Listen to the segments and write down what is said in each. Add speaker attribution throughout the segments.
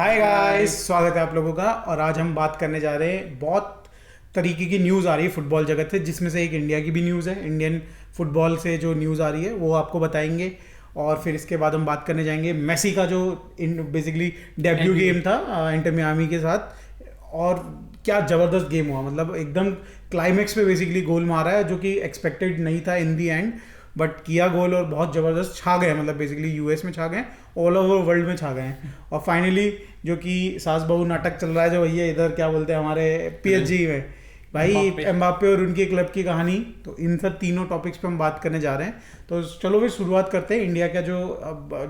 Speaker 1: Hi guys, स्वागत है आप लोगों का। और आज हम बात करने जा रहे हैं, बहुत तरीके की न्यूज़ आ रही है फुटबॉल जगत से, जिसमें से एक इंडिया की भी न्यूज़ है। इंडियन फुटबॉल से जो न्यूज़ आ रही है वो आपको बताएंगे। और फिर इसके बाद हम बात करने जाएंगे मेसी का जो बेसिकली डेब्यू गेम था इंटर मियामी के साथ। और क्या ज़बरदस्त गेम हुआ, मतलब एकदम क्लाइमेक्स पे बेसिकली गोल मारा है जो कि एक्सपेक्टेड नहीं था इन दी एंड, बट किया गोल और बहुत ज़बरदस्त छा गए। मतलब बेसिकली यूएस में छा गए, ऑल ओवर वर्ल्ड में छा गए हैं। और फाइनली जो कि सास बहू नाटक चल रहा है जो भैया इधर क्या बोलते हैं हमारे पीएसजी में, भाई एम्बाप्पे और उनके क्लब की कहानी, तो इन सब तीनों टॉपिक्स पे हम बात करने जा रहे हैं। तो चलो फिर शुरुआत करते हैं। इंडिया का जो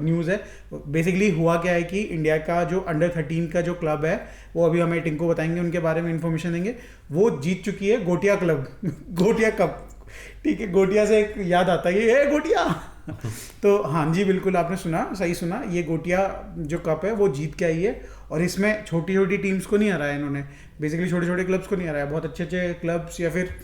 Speaker 1: न्यूज़ है, बेसिकली हुआ क्या है कि इंडिया का जो अंडर 13 का जो क्लब है, वो अभी हमें टिंको बताएंगे, उनके बारे में इन्फॉर्मेशन देंगे। वो जीत चुकी है गोटिया क्लब गोटिया कप। ठीक है, गोटिया से एक याद आता है ये गोटिया तो हाँ जी, बिल्कुल आपने सुना, सही सुना। ये गोटिया जो कप है वो जीत के आई है। और इसमें छोटी छोटी टीम्स को नहीं हराया इन्होंने, बेसिकली छोटे छोटे क्लब्स को नहीं हराया, बहुत अच्छे अच्छे क्लब्स, या फिर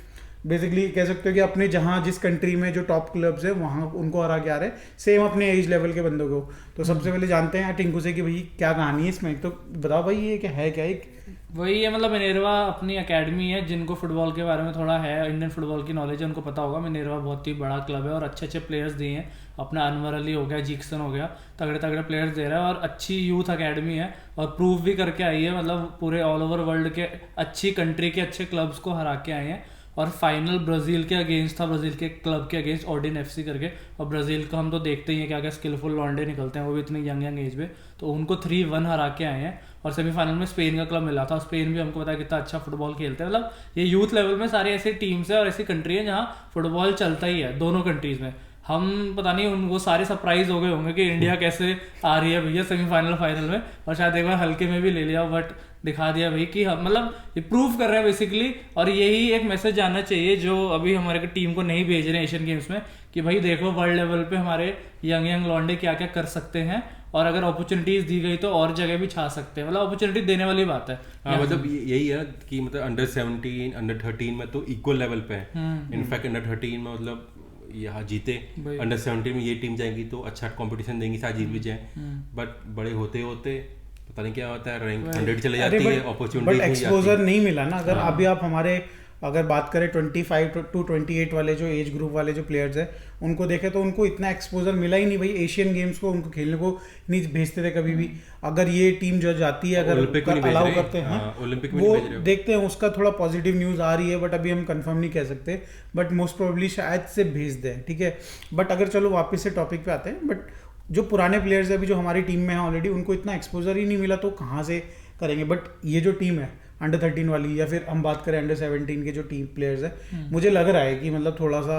Speaker 1: बेसिकली कह सकते हो कि अपने जहाँ जिस कंट्री में जो टॉप क्लब्स है वहाँ उनको हरा के आ रहे हैं, सेम अपने एज लेवल के बंदों को। तो सबसे पहले जानते हैं टिंकू से कि भाई क्या कहानी है इसमें, तो बताओ भाई ये क्या है, क्या एक
Speaker 2: वही है। मतलब मिनेरवा अपनी एकेडमी है, जिनको फुटबॉल के बारे में थोड़ा है, इंडियन फुटबॉल की नॉलेज है, उनको पता होगा। मिनेरवा बहुत ही बड़ा क्लब है और अच्छे अच्छे प्लेयर्स दिए हैं। अपना अनवर अली हो गया, जिक्सन हो गया, तगड़े तगड़े प्लेयर्स दे रहा है और अच्छी यूथ एकेडमी है और प्रूव भी करके आई है। मतलब पूरे ऑल ओवर वर्ल्ड के अच्छी कंट्री के अच्छे क्लब्स को हरा के आए हैं। और फाइनल ब्राज़ील के अगेंस्ट था, ब्राज़ील के क्लब के अगेंस्ट, ऑर्डिन एफसी करके। और ब्राज़ील का हम तो देखते ही हैं क्या क्या स्किलफुल लॉन्डे निकलते हैं, वो भी इतनी यंग यंग एज में। तो उनको 3-1 हरा के आए हैं। और सेमीफाइनल में स्पेन का क्लब मिला था, स्पेन भी हमको पता है कितना अच्छा फुटबॉल खेलते हैं। मतलब ये यूथ लेवल में सारी ऐसी टीम्स है और ऐसी कंट्री है जहाँ फुटबॉल चलता ही है दोनों कंट्रीज में। हम पता नहीं वो सारे सरप्राइज हो गए होंगे कि इंडिया कैसे आ रही है भैया सेमीफाइनल फाइनल में, और शायद एक बार हल्के में भी ले लिया, बट दिखा दिया भाई कि हम मतलब ये प्रूव कर रहे हैं बेसिकली। और यही एक मैसेज जाना चाहिए जो अभी हमारे टीम को नहीं भेज रहे हैं एशियन गेम्स में, कि भाई देखो वर्ल्ड लेवल पे हमारे यंग यंग लॉन्डे क्या क्या कर सकते हैं, और अगर अपॉर्चुनिटीज दी गई तो और जगह भी छा सकते हैं। मतलब अपॉर्चुनिटी देने वाली बात है।
Speaker 3: हाँ, मतलब यही है कि मतलब अंडर 17 अंडर 13 में तो इक्वल लेवल पे है। इनफैक्ट अंडर 13 में मतलब यहाँ जीते, अंडर 17 में ये टीम जाएंगी तो अच्छा कंपटीशन देंगी, शायद जीत भी जाए। बट बड़े होते होते पता नहीं क्या होता है, रैंक 100 चले जाती है, अपॉर्चुनिटी
Speaker 1: बट एक्सपोजर नहीं मिला ना। अगर अभी आप हमारे अगर बात करें 25 to 28 वाले जो एज ग्रुप वाले जो प्लेयर्स हैं उनको देखें तो उनको इतना एक्सपोजर मिला ही नहीं भाई। एशियन गेम्स को उनको खेलने को नहीं भेजते थे कभी भी। अगर ये टीम जो जाती है, अगर अलाउ करते हैं
Speaker 3: ओलंपिक
Speaker 1: वो देखते हैं, उसका थोड़ा पॉजिटिव न्यूज़ आ रही है, बट अभी हम कंफर्म नहीं कह सकते। बट मोस्ट प्रोबेबली शायद से भेज दें, ठीक है। बट अगर चलो वापस से टॉपिक पे आते हैं, बट जो पुराने प्लेयर्स है अभी जो हमारी टीम में है ऑलरेडी, उनको इतना एक्सपोजर ही नहीं मिला तो कहाँ से करेंगे। बट ये जो टीम है अंडर 13 वाली, या फिर हम बात करें अंडर 17 के जो टीम प्लेयर्स है, मुझे लग रहा है कि मतलब थोड़ा सा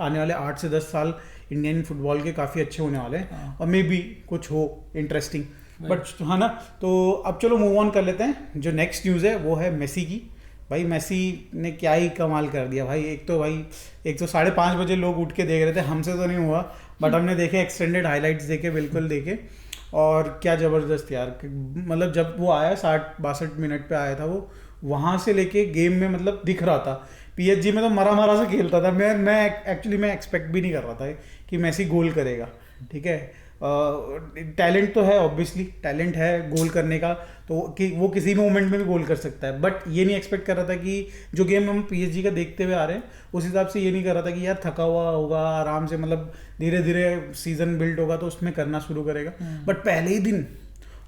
Speaker 1: आने वाले 8 से 10 साल इंडियन फुटबॉल के काफ़ी अच्छे होने वाले हैं। और मे बी कुछ हो इंटरेस्टिंग, बट हाँ ना। तो अब चलो मूव ऑन कर लेते हैं। जो नेक्स्ट न्यूज़ है वो है मेसी की। भाई मेसी ने क्या ही कमाल कर दिया भाई। एक तो 5:30 बजे लोग उठ के देख रहे थे, हमसे तो नहीं हुआ, बट हमने देखे एक्सटेंडेड हाइलाइट्स देखे, बिल्कुल देखे। और क्या ज़बरदस्त यार, मतलब जब वो आया 60-62 मिनट पे आया था वो, वहाँ से लेके गेम में मतलब दिख रहा था। पीएसजी में तो मरा मरा से खेलता था। मैं एक्चुअली मैं एक्सपेक्ट भी नहीं कर रहा था कि मेसी गोल करेगा, ठीक है। टैलेंट तो है, ऑब्वियसली टैलेंट है गोल करने का, तो कि वो किसी भी मोमेंट में भी गोल कर सकता है। बट ये नहीं एक्सपेक्ट कर रहा था कि जो गेम हम पीएसजी का देखते हुए आ रहे हैं उस हिसाब से ये नहीं कर रहा था कि यार थका हुआ होगा, आराम से मतलब धीरे धीरे सीजन बिल्ड होगा तो उसमें करना शुरू करेगा। बट पहले ही दिन,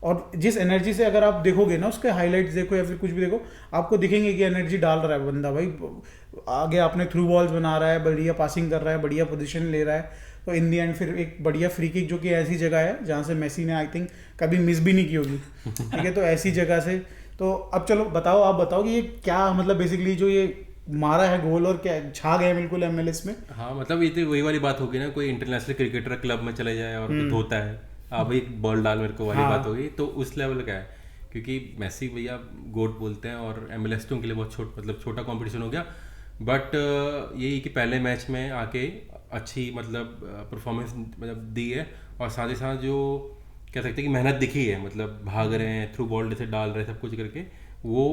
Speaker 1: और जिस एनर्जी से अगर आप देखोगे ना, उसके हाईलाइट्स देखो या फिर कुछ भी देखो, आपको दिखेंगे कि एनर्जी डाल रहा है बंदा भाई। आगे आपने थ्रू बॉल्स बना रहा है, बढ़िया पासिंग कर रहा है, बढ़िया पोजीशन ले रहा है। तो इन दी एंड फिर एक बढ़िया फ्री किक, जो कि ऐसी जगह है जहाँ से मेसी ने आई थिंक कभी मिस भी नहीं की होगी, ठीक है। तो ऐसी जगह से, तो अब चलो बताओ, आप बताओ कि ये क्या मतलब बेसिकली जो ये मारा है गोल और क्या छा गया बिल्कुल एमएलएस में।
Speaker 3: हाँ, मतलब ये तो वही वाली बात होगी ना, कोई इंटरनेशनल क्रिकेटर क्लब में चले जाए और कुछ होता है, अब एक बॉल डाल मेरे को वाली बात होगी, तो उस लेवल का है। क्योंकि मेसी भैया गोट बोलते हैं और एमएलएस तो उनके लिए बहुत छोटा कॉम्पिटिशन हो गया। बट यही कि पहले मैच में आके अच्छी मतलब परफॉर्मेंस मतलब दी है, और साथ ही साथ जो कह सकते हैं कि मेहनत दिखी है, मतलब भाग रहे हैं, थ्रू बॉल जैसे डाल रहे हैं, सब कुछ करके, वो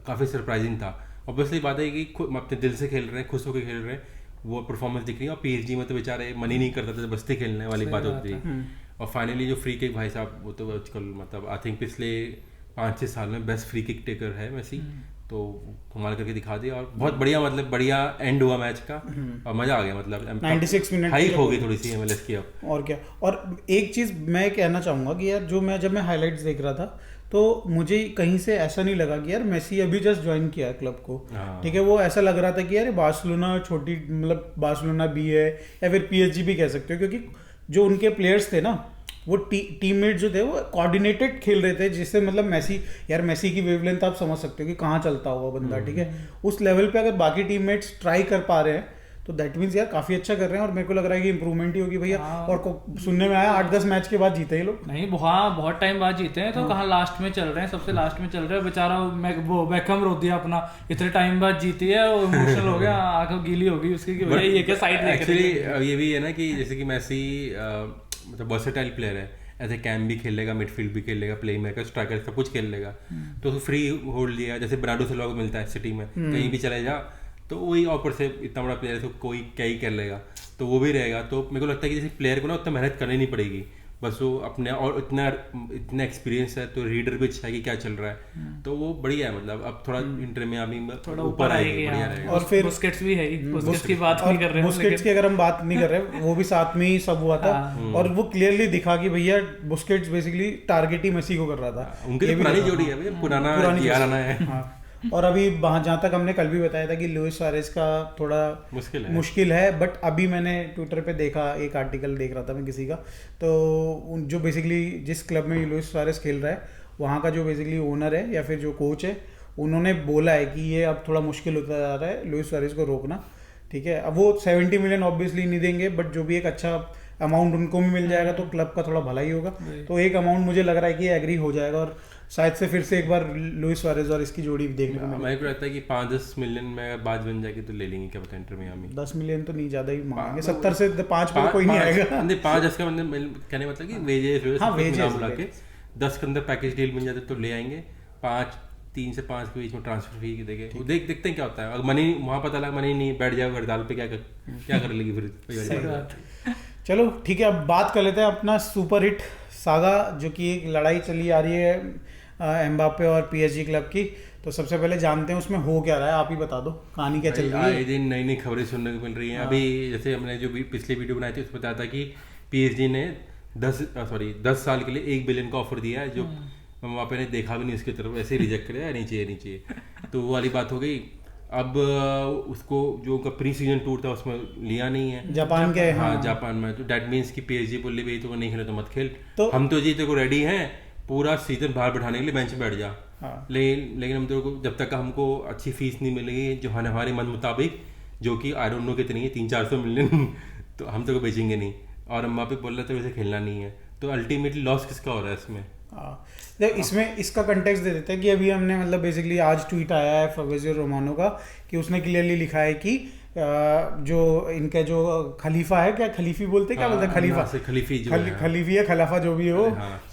Speaker 3: काफ़ी सरप्राइजिंग था। ऑब्वियसली बात है कि अपने दिल से खेल रहे हैं, खुश होकर खेल रहे हैं, वो परफॉर्मेंस दिख रही है। और पीएसजी में तो बेचारे मन ही नहीं करता था, बस्ती खेलने वाली बात होती है। और फाइनली जो फ्री किक भाई साहब वो तो आजकल मतलब आई थिंक पिछले 5-6 साल में बेस्ट फ्री किक टेकर है मेसी, तो कमाल करके दिखा दिया और बहुत बढ़िया मतलब बढ़िया एंड हुआ मैच का और मजा आ गया मतलब
Speaker 1: 96 मिनट
Speaker 3: हाइप हो गई थोड़ी सी MLS की अब।
Speaker 1: और क्या। और एक चीज़ मैं कहना चाहूँगा कि यार जब मैं हाइलाइट्स देख रहा था तो मुझे कहीं से ऐसा नहीं लगा कि यार मेसी अभी जस्ट ज्वाइन किया है क्लब को, ठीक है। वो ऐसा लग रहा था कि यार बार्सिलोना छोटी मतलब बार्सिलोना भी है या फिर PSG भी कह सकते हो, क्योंकि जो उनके प्लेयर्स थे ना वो टीममेट जो थे वो कोऑर्डिनेटेड खेल रहे थे, जिससे मतलब मेसी की वेवलेंथ आप समझ सकते हो कि कहाँ चलता होगा बंदा, ठीक है। उस लेवल पे अगर बाकी टीममेट्स ट्राई कर पा रहे हैं तो दैट मीन्स यार काफी अच्छा कर रहे हैं और मेरे को लग रहा है कि इंप्रूवमेंट ही होगी भैया। और सुनने में आया 8-10 मैच के बाद जीते ही लोग।
Speaker 2: नहीं हाँ बहुत टाइम बाद जीते हैं, तो कहाँ लास्ट में चल रहे हैं, सबसे लास्ट में चल रहे हैं। बेचारा वो बेकहम रो दिया अपना, इतने टाइम बाद जीती है, वो इमोशनल हो गया, आंखें गीली हो गई उसकी कि भैया ये क्या साइड देख रहे हैं।
Speaker 3: एक्चुअली ये भी है ना कि जैसे कि मेसी मतलब वर्सेटाइल प्लेयर है, ऐसे कैम भी खेल लेगा, मिडफील्ड भी खेल लेगा, प्ले मेकर, स्ट्राइकर सब कुछ खेल लेगा, तो उसको फ्री होल्ड लिया जैसे बर्नार्डो सिल्वा को मिलता है सिटी में, कहीं भी चले जा तो वही ऊपर से इतना बड़ा प्लेयर है तो कोई क्या ही कर लेगा, तो वो भी रहेगा। तो मेरे को लगता है कि जैसे प्लेयर को ना उतना मेहनत करनी नहीं पड़ेगी, बस वो अपने और इतना एक्सपीरियंस है तो रीडर भी अच्छा है कि क्या चल रहा है, तो वो बढ़िया है। मतलब अब थोड़ा इंटर में अभी
Speaker 2: थोड़ा ऊपर आएगी, बढ़िया रहेगा। और
Speaker 1: फिर
Speaker 2: बुस्केट्स भी है, बुस्केट्स की बात नहीं कर रहे हैं,
Speaker 1: बुस्केट्स की अगर हम बात नहीं कर रहे वो भी साथ में ही सब हुआ था और वो क्लियरली दिखा कि भैया बुस्केट्स बेसिकली टारगेट ही मेसी को कर रहा था।
Speaker 3: उनकी पुरानी जोड़ी है भैया, पुरानी याराना है।
Speaker 1: और अभी जहाँ तक हमने कल भी बताया था कि लुइस सुआरेज का थोड़ा मुश्किल है, बट अभी मैंने ट्विटर पे देखा, एक आर्टिकल देख रहा था मैं किसी का, तो जो बेसिकली जिस क्लब में लुइस सुआरेज खेल रहा है वहाँ का जो बेसिकली ओनर है या फिर जो कोच है, उन्होंने बोला है कि ये अब थोड़ा मुश्किल होता जा रहा है लुइस सुआरेज को रोकना, ठीक है। अब वो 70 मिलियन ऑब्वियसली नहीं देंगे, बट जो भी एक अच्छा अमाउंट उनको भी मिल जाएगा तो क्लब का थोड़ा भला ही होगा। तो एक अमाउंट मुझे लग रहा है कि एग्री हो जाएगा और शायद से फिर से एक बार लुइस सुआरेज और इसकी जोड़ी देखने को
Speaker 3: मेरे को लगता है कि 5-10 मिलियन में अगर बात बन जाएगी तो ले लेंगे, क्या पता इंटर मियामी।
Speaker 1: 10 मिलियन तो नहीं, ज्यादा ही मांगेंगे, 70 से 5 पे कोई नहीं आएगा।
Speaker 3: नहीं 5-10 का मतलब कहने मतलब कि वेजेस बुला के 10 के अंदर पैकेज डील बन जाते तो ले आएंगे। 3 से 5 के बीच में ट्रांसफर फी देंगे, देखते हैं क्या होता है। अगर मनी वहाँ पता लगा मनी नहीं, बैठ जाओ हड़ताल पे, क्या कर लेगी फिर।
Speaker 1: चलो ठीक है, अब बात कर लेते हैं अपना सुपर हिट सागा, जो कि एक लड़ाई चली आ रही है एम्बापे और PSG क्लब की। तो सबसे पहले जानते हैं उसमें हो क्या रहा है, आप ही बता दो कहानी क्या चल रही है।
Speaker 3: आए दिन नई नई खबरें सुनने को मिल रही हैं। अभी जैसे हमने जो पिछली वीडियो बनाई थी उसमें बताया था कि PSG ने 10 साल के लिए 1 बिलियन का ऑफर दिया है, जो एम्बापे ने देखा भी नहीं उसकी तरफ, ऐसे ही रिजेक्ट कर दिया, नहीं चाहिए। तो वो वाली बात हो गई। अब उसको जो उनका प्री सीजन टूर था उसमें लिया नहीं है
Speaker 1: जापान के,
Speaker 3: हाँ जापान में, तो डेट मीन्स कि PSG बोली भाई तो नहीं खेले तो मत खेल, तो हम तो जीते को रेडी हैं, पूरा सीजन बाहर बैठाने के लिए बेंच पे बैठ जा। लेकिन हम तो जब तक हमको अच्छी फीस नहीं मिलेगी जो हमारे मन मुताबिक, जो कि आई डोंट नो कितनी है, 300-400 मिलियन तो हम तो बेचेंगे नहीं। और एम्बापे बोल रहे थे वैसे खेलना नहीं है, तो अल्टीमेटली लॉस किसका हो रहा है इसमें।
Speaker 1: देख इसमें इसका कंटेक्स्ट दे देते हैं कि अभी हमने मतलब बेसिकली आज ट्वीट आया है फाब्रिज़ियो रोमानो का कि उसने क्लियरली लिखा है कि जो इनका जो खलीफा है, क्या खलीफी बोलते हैं, क्या बोलते हैं, खलीफी है खलाफा जो भी हो,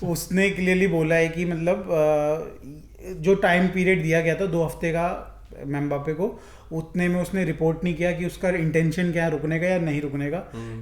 Speaker 1: उसने क्लियरली बोला है कि मतलब जो टाइम पीरियड दिया गया था 2 हफ्ते का एम्बापे को, उतने में उसने रिपोर्ट नहीं किया कि उसका इंटेंशन क्या है, रुकने का या नहीं रुकने का,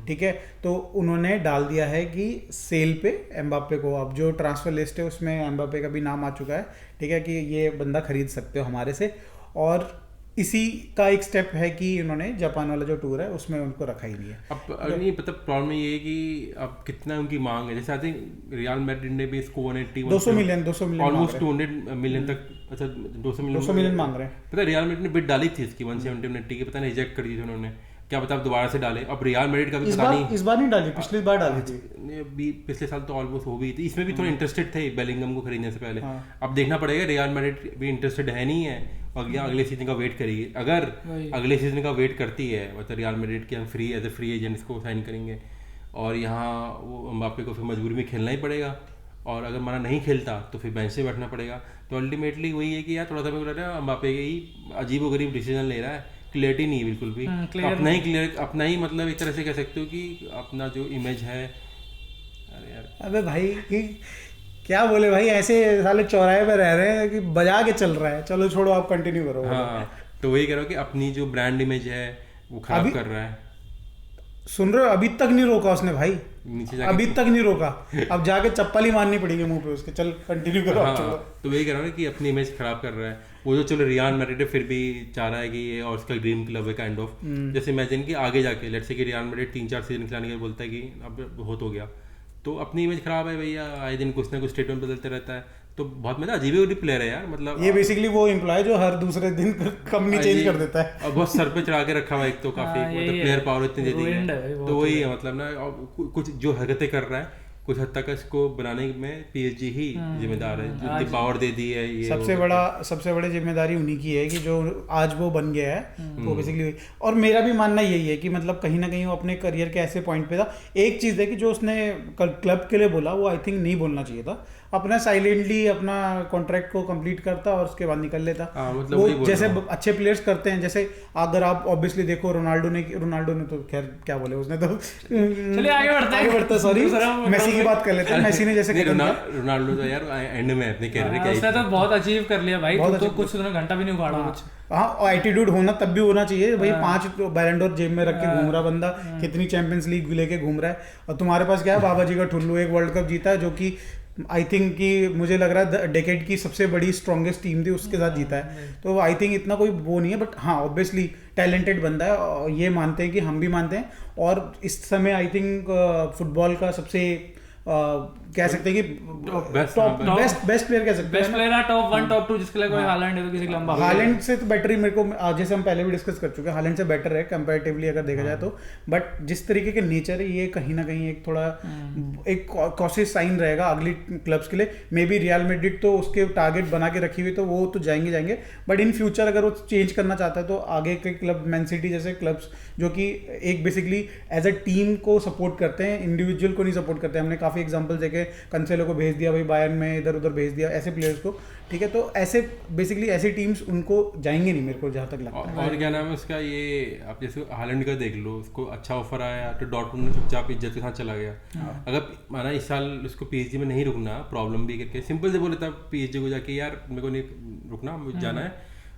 Speaker 1: ठीक है। तो उन्होंने डाल दिया है कि सेल पे एम्बापे को, अब जो ट्रांसफर लिस्ट है उसमें एम्बापे का भी नाम आ चुका है, ठीक है, कि ये बंदा खरीद सकते हो हमारे से। और इसी का एक स्टेप है कि उन्होंने जापान वाला जो टूर है उसमें उनको रखा ही नहीं है।
Speaker 3: अब नहीं पता, प्रॉब्लम ये है कि अब कितना उनकी मांग है। जैसे आई थिंक रियल मैड्रिड ने भी इसको 200 मिलियन ऑलमोस्ट 200 मिलियन तक, अच्छा 200 मिलियन
Speaker 1: मांग रहे हैं।
Speaker 3: पता रियल मैड्रिड ने बिड डाली थी इसकी 170 की, पता नहीं रिजेक्ट कर दी थी उन्होंने, क्या पता अब दोबारा से डाले। अब रियल मैड्रिड का भी पता नहीं,
Speaker 1: इस बार नहीं डाली, पिछली बार डाली थी,
Speaker 3: पिछले साल तो ऑलमोस्ट हो गई थी। इसमें भी थोड़े इंटरेस्टेड थे बेलिंगम को खरीदने से पहले। अब देखना पड़ेगा, रियल मैड्रिड भी इंटरेस्टेड है नहीं है, और अगले सीजन का वेट करेगी। अगर अगले सीजन का वेट करती है मतलब रियल मैड्रिड की, हम एज ए फ्री एजेंट इसको साइन करेंगे, और यहाँ वो एम्बापे को फिर मजबूरी में खेलना ही पड़ेगा, और अगर माना नहीं खेलता तो फिर बेंच से बैठना पड़ेगा। तो अल्टीमेटली वही है कि यार थोड़ा सा मेरे को लग रहा है एम्बापे ही अजीबोगरीब डिसीजन ले रहा है, क्लियरिटी नहीं है बिल्कुल भी, अपना ही मतलब एक तरह से कह सकते हो कि अपना जो इमेज है। अरे यार
Speaker 1: अबे भाई क्या बोले भाई, ऐसे साले चौराहे पे रह रहे हैं कि बजा के चल रहा है। चलो छोड़ो, आप कंटिन्यू करो।
Speaker 3: हाँ तो वही कह रहा हूँ कि अपनी जो ब्रांड इमेज है वो खराब कर रहा है।
Speaker 1: सुन रहे हो, अभी तक नहीं रोका उसने भाई,
Speaker 3: नीचे
Speaker 1: अभी तक नहीं रोका। अब जाके चप्पल ही मारनी पड़ेगी मुंह पे उसके। चल कंटिन्यू करो।
Speaker 3: हाँ,
Speaker 1: चलो।
Speaker 3: तो वही कह रहा हूँ ना कि अपनी इमेज खराब कर रहा है वो। जो चलो रियान मैड्रिड फिर भी चाह रहा है कि ये और उसका ड्रीम क्लब है काइंड ऑफ। जैसे इमेजिन कि आगे जाके लेट्स से कि रियान मैड्रिड 3-4 सीजन खिलाने के बोलता है कि अब बहुत हो गया, तो अपनी इमेज खराब है भैया, आए दिन कुछ ना कुछ स्टेटमेंट बदलते रहता है, तो बहुत मतलब अजीब ही प्लेयर है यार। मतलब
Speaker 1: ये बेसिकली वो एम्प्लॉय जो हर दूसरे दिन कंपनी चेंज कर देता है
Speaker 3: और बहुत सर पे चढ़ा के रखा हुआ एक तो काफी मतलब प्लेयर पावर इतनी दे दी है, तो वही है मतलब ना। कुछ जो हरकतें कर रहा है कुछ हद तक इसको बनाने में पीएसजी ही जिम्मेदार है, जितनी पावर दे दी है। ये
Speaker 1: सबसे बड़ी जिम्मेदारी उन्हीं की है कि जो आज वो बन गया है वो बेसिकली। और मेरा भी मानना यही है कि मतलब कहीं ना कहीं वो अपने करियर के ऐसे पॉइंट पे था। एक चीज़ है कि जो उसने क्लब के लिए बोला वो आई थिंक नहीं बोलना चाहिए था। अपना साइलेंटली अपना कॉन्ट्रैक्ट को कंप्लीट करता और उसके बाद निकल लेता।
Speaker 3: मतलब
Speaker 1: वो जैसे अच्छे प्लेयर्स करते हैं, जैसे अगर आप ऑब्वियसली देखो रोनाल्डो ने तो खैर क्या बोले उसने तो
Speaker 2: चलिए आगे बढ़ते हैं।
Speaker 1: सॉरी मेसी की बात कर लेते हैं। मेसी ने जैसे
Speaker 3: रोनाल्डो तो यार एंड में अपने कैरियर के
Speaker 2: उसने तो बहुत अचीव कर लिया भाई, तो कुछ घंटा भी नहीं उखाड़ा कुछ।
Speaker 1: हाँ, एटीट्यूड होना तब भी होना चाहिए भाई। 5 बैलन डोर जेब में रख के घूम रहा बंदा, कितनी चैंपियंस लीग लेके घूम रहा है, और तुम्हारे पास क्या है, बाबा जी का ठुल्लू एक वर्ल्ड कप जीता है, जो कि आई थिंक कि मुझे लग रहा है डेकेड की सबसे बड़ी स्ट्रॉन्गेस्ट टीम थी, उसके साथ जीता है। तो आई थिंक इतना कोई वो नहीं है, बट हाँ ऑब्वियसली टैलेंटेड बंदा है, और ये मानते हैं कि हम भी मानते हैं। और इस समय आई थिंक फुटबॉल का सबसे कह सकते हैं कि बेस्ट प्लेयर कह सकते हैं,
Speaker 2: बेस्ट प्लेयर है, टॉप 1 टॉप 2, जिसके लिए कोई हालैंड है तो किसी के लंबा
Speaker 1: हालैंड से तो बेटर ही मेरे को, जैसे हम पहले भी डिस्कस कर चुके हैं, हालैंड से बेटर है कंपैरेटिवली अगर देखा जाए तो। बट जिस तरीके के नेचर है ये कहीं ना कहीं एक थोड़ा एक कॉशियस साइन रहेगा अगली क्लब्स के लिए। मे बी रियल मैड्रिड तो उसके टारगेट बना के रखी हुई, तो वो तो जाएंगे, बट इन फ्यूचर अगर वो चेंज करना चाहता है तो आगे के क्लब मैन सिटी जैसे क्लब्स जो कि एक बेसिकली एज अ टीम को सपोर्ट करते हैं, इंडिविजुअल को नहीं सपोर्ट करते। हमने काफी एग्जांपल देखे, कंसेलो को भेज दिया भाई बायर्न में, इधर उधर भेज दिया ऐसे प्लेयर्स को, ठीक है। तो ऐसे बेसिकली ऐसी टीम्स उनको जाएंगे नहीं, मेरे को जहाँ तक लगता है।
Speaker 3: और क्या नाम है उसका, ये आप जैसे हालैंड का देख लो, उसको अच्छा ऑफर आया तो डॉर्टमुंड में चुपचाप इज्जत के साथ चला गया। अगर माना इस साल उसको पीएसजी में नहीं रुकना, प्रॉब्लम भी करके सिंपल से बोले था पीएसजी को जाके यार मेरे को नहीं रुकना, मुझे जाना है,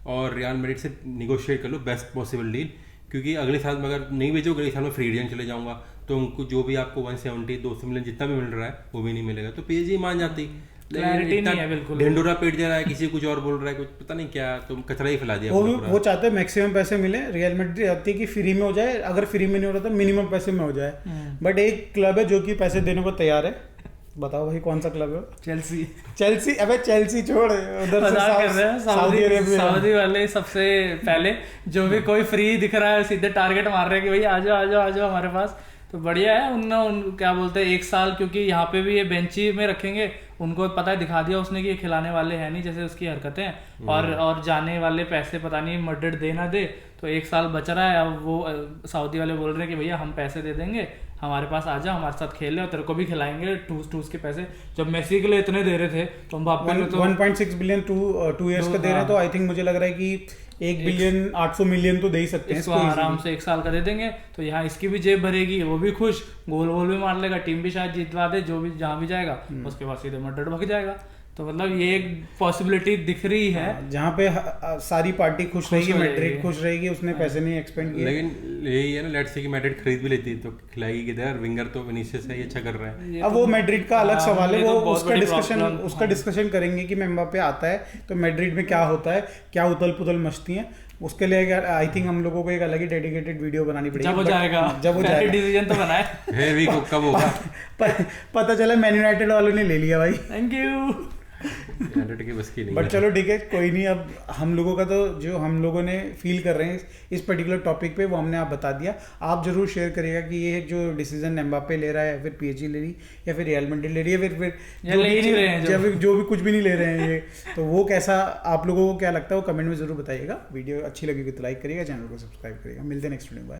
Speaker 3: और रियल मैड्रिड से निगोशिएट कर लो बेस्ट पॉसिबल डील, क्योंकि अगले साल में अगर नहीं भेजो, अगले साल में फ्री एजेंट चले जाऊंगा, तो उनको जो भी आपको 170-200 मिलियन जितना भी मिल रहा है वो भी नहीं मिलेगा, तो पीएसजी मान जाती।
Speaker 2: क्लैरिटी नहीं है बिल्कुल,
Speaker 3: ढिंडोरा पेट जा रहा है, किसी कुछ और बोल रहा है, कुछ पता नहीं क्या, तो कचरा ही फैला दिया।
Speaker 1: वो चाहते हैं मैक्सिमम पैसे मिले। रियल मैड्रिड चाहती है कि फ्री में हो जाए, अगर फ्री में नहीं हो रहा तो मिनिमम पैसे में हो जाए। बट एक क्लब है जो कि पैसे देने को तैयार है, बताओ भाई कौन सा क्लब है? चेल्सी। अबे चेल्सी छोड़, उधर से
Speaker 2: सऊदी वाले सबसे पहले जो भी कोई फ्री दिख रहा है सीधे टारगेट मार रहे हैं कि भाई आ जाओ हमारे पास। तो बढ़िया है उन क्या बोलते हैं 1 साल, क्योंकि यहाँ पे भी ये बेंची में रखेंगे, उनको पता है, दिखा दिया उसने कि ये खिलाने वाले हैं नहीं, जैसे उसकी हरकतें, और जाने वाले पैसे पता नहीं मैड्रिड दे ना दे, तो 1 साल बच रहा है। अब वो सऊदी वाले बोल रहे हैं कि भैया हम पैसे दे देंगे, हमारे पास आ जा, हमारे साथ खेल ले और तेरे को भी खिलाएंगे ठूस के पैसे। जब मेसी के लिए इतने दे रहे थे तो मबाप्पे ने तो
Speaker 1: 1.6 बिलियन 2 ईयर्स का दे रहे हैं, तो आई थिंक मुझे लग रहा है कि 1 बिलियन 800 मिलियन तो दे ही सकते हैं
Speaker 2: इसको आराम से 1 साल का दे देंगे, तो यहाँ इसकी भी जेब भरेगी, वो भी खुश, गोल भी मार लेगा, टीम भी शायद जीतवा दे, जो भी जहाँ भी जाएगा उसके बाद सीधे मैड्रिड भाग जाएगा। तो मतलब ये एक पॉसिबिलिटी दिख रही है
Speaker 1: जहाँ पे सारी पार्टी खुश रहेगी, मैड्रिड खुश रहेगी, उसने पैसे नहीं एक्सपेंड किए।
Speaker 3: लेकिन यही है ना, लेट्स से कि मैड्रिड खरीद भी लेती तो खिलाएगी किधर? विंगर तो विनीसियस है, ये अच्छा कर रहा है।
Speaker 1: अब वो मैड्रिड का अलग सवाल है, वो उसका डिस्कशन करेंगे कि मेम्बाप्पे आता है तो मैड्रिड में क्या होता है, क्या उथल पुथल मचती है। उसके लिए आई थिंक हम लोगों को एक अलग ही डेडिकेटेड वीडियो बनानी पड़ेगी।
Speaker 2: जब हो जाएगा डिसीजन तो बनाए
Speaker 3: है भी कब होगा
Speaker 1: पता चला मैन यूनाइटेड वालों ने ले लिया भाई।
Speaker 2: Thank you.
Speaker 1: बट चलो ठीक है, कोई नहीं। अब हम लोगों का तो जो हम लोगों ने फील कर रहे हैं इस पर्टिकुलर टॉपिक पे, वो हमने आप बता दिया। आप जरूर शेयर करिएगा कि ये जो डिसीजन एम्बाप्पे ले रहा है, फिर पीएसजी ले रही, या फिर रियल मैड्रिड ले रही है, फिर जो भी कुछ भी नहीं ले रहे हैं ये, तो वो कैसा आप लोगों को क्या लगता है वो कमेंट में जरूर बताइएगा। वीडियो अच्छी लगी तो लाइक करिएगा, चैनल को सब्सक्राइब करिएगा। मिलते हैं नेक्स्ट वीडियो में।